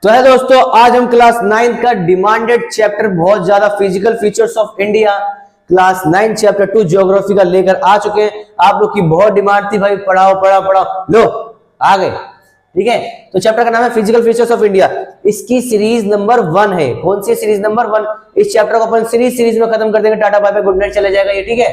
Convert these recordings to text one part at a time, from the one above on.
तो है दोस्तों, आज हम क्लास 9 का डिमांडेड चैप्टर बहुत ज्यादा physical features of India class 9 chapter 2 geography का लेकर आ चुके हैं। आप लोग की बहुत डिमांड थी भाई, पढ़ाओ पढ़ाओ पढ़ाओ, लो आ गए। ठीक है, तो चैप्टर का नाम है फिजिकल फीचर्स ऑफ इंडिया। इसकी सीरीज नंबर 1 है। कौन सी सीरीज नंबर 1? इस चैप्टर को अपन सीरीज में खत्म कर देंगे। Tata bye bye good night, चले जाएगा ये। ठीक है,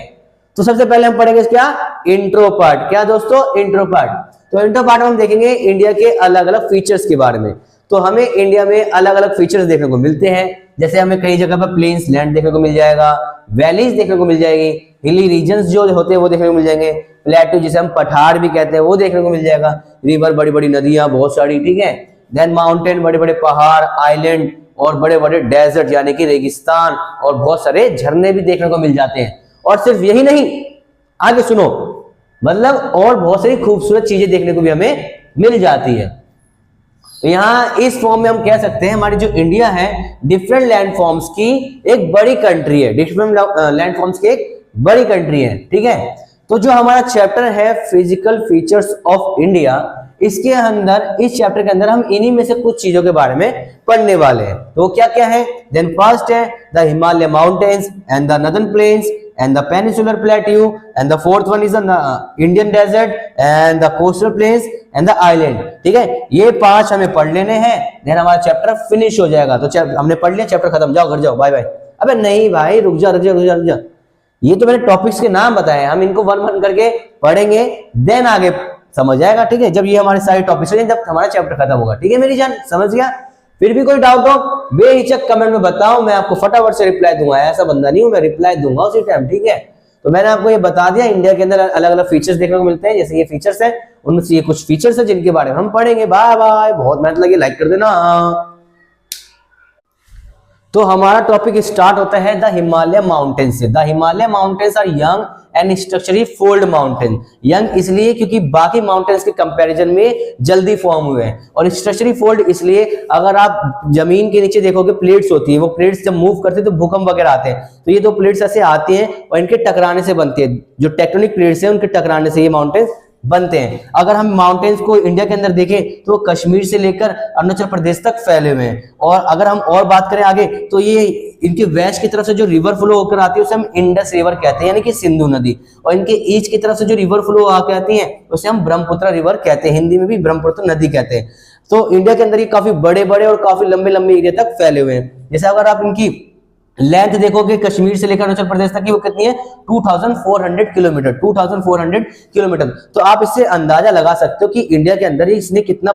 तो सबसे पहले हम पढ़ेंगे क्या? Intro part. क्या दोस्तों? Intro part. तो इंट्रो पार्ट में हम देखेंगे इंडिया के अलग अलग फीचर्स के बारे में। तो हमें इंडिया में अलग अलग फीचर्स देखने को मिलते हैं। जैसे हमें कई जगह पर प्लेन्स लैंड देखने को मिल जाएगा, वैलीज देखने को मिल जाएगी, हिली रीजन्स जो होते हैं वो देखने को मिल जाएंगे, प्लेटू जिसे हम पठार भी कहते हैं वो देखने को मिल जाएगा, रिवर बड़ी बड़ी नदियां बहुत सारी। ठीक है, देन माउंटेन बड़े बड़े पहाड़, आइलैंड और बड़े बड़े डेजर्ट यानी कि रेगिस्तान, और बहुत सारे झरने भी देखने को मिल जाते हैं। और सिर्फ यही नहीं, आगे सुनो, मतलब और बहुत सारी खूबसूरत चीजें देखने को भी हमें मिल जाती है। तो यहाँ इस फॉर्म में हम कह सकते हैं हमारी जो इंडिया है डिफरेंट लैंड फॉर्म्स की एक बड़ी कंट्री है। डिफरेंट लैंड फॉर्म्स की एक बड़ी कंट्री है। ठीक है, तो जो हमारा चैप्टर है फिजिकल फीचर्स ऑफ इंडिया, इसके अंदर, इस चैप्टर के अंदर हम इन्हीं में से कुछ चीजों के बारे में पढ़ने वाले हैं। तो क्या क्या है? देन फर्स्ट है the Himalaya mountains and the northern plains and the peninsular plateau, and the fourth one is the Indian desert and the coastal plains and the island। ठीक है, ये 5 हमें पढ़ लेने हैं, देन हमारा चैप्टर फिनिश हो जाएगा। तो हमने पढ़ लिया, चैप्टर खत्म, जाओ घर जाओ, बाय बाय। अबे नहीं भाई, रुक जा रुक जा रुक जा रुक जा, ये तो मैंने टॉपिक्स के नाम बताए, हम इनको वन वन करके पढ़ेंगे, देन आगे समझ आएगा। ठीक है, जब ये हमारे सारे टॉपिक्स हो, जब हमारा चैप्टर खत्म होगा। ठीक है मेरी जान, समझ गया? फिर भी कोई डाउट हो बेहिचक कमेंट में बताओ, मैं आपको फटाफट से रिप्लाई दूंगा। ऐसा बंदा नहीं हूं, मैं रिप्लाई दूंगा उसी टाइम। ठीक है, तो मैंने आपको ये बता दिया इंडिया के अंदर अलग अलग फीचर्स देखने को मिलते हैं। जैसे ये फीचर्स है, उनमें से ये कुछ फीचर्स है जिनके बारे में हम पढ़ेंगे। बाय बाय, बहुत मेहनत लगी, लाइक कर देना। तो हमारा टॉपिक स्टार्ट होता है द हिमालय माउंटेन से। The Himalaya mountains are young and structurally fold mountain. Young इसलिए क्योंकि बाकी माउंटेन्स के कंपैरिजन में जल्दी फॉर्म हुए हैं, और स्ट्रक्चरली फोल्ड इसलिए, अगर आप जमीन के नीचे देखोगे प्लेट्स होती हैं, वो प्लेट्स जब मूव करते हैं तो भूकंप वगैरह आते हैं, तो ये 2 प्लेट्स ऐसे आती हैं और इनके टकराने से बनती है। जो टेक्टोनिक प्लेट्स हैं उनके टकराने से ये माउंटेन्स बनते हैं। अगर हम माउंटेन्स को इंडिया के अंदर देखें तो कश्मीर से लेकर अरुणाचल प्रदेश तक फैले हुए हैं। और अगर हम और बात करें आगे, तो ये इनके वेस्ट की तरफ से जो रिवर फ्लो होकर आती है उसे हम इंडस रिवर कहते हैं, यानी कि सिंधु नदी। और इनके ईस्ट की तरफ से जो रिवर फ्लो आकर आती है उसे हम ब्रह्मपुत्र रिवर कहते हैं, हिंदी में भी ब्रह्मपुत्र नदी कहते हैं। तो इंडिया के अंदर ये काफी बड़े बड़े और काफी लंबे लंबे एरिया तक फैले हुए हैं। जैसे अगर आप इनकी लेंथ देखोगे कश्मीर से लेकर अरुणाचल प्रदेश तक की, वो कितनी है? 2400 किलोमीटर। 2400 किलोमीटर। तो आप इससे अंदाजा लगा सकते हो कि इंडिया के अंदर इसने कितना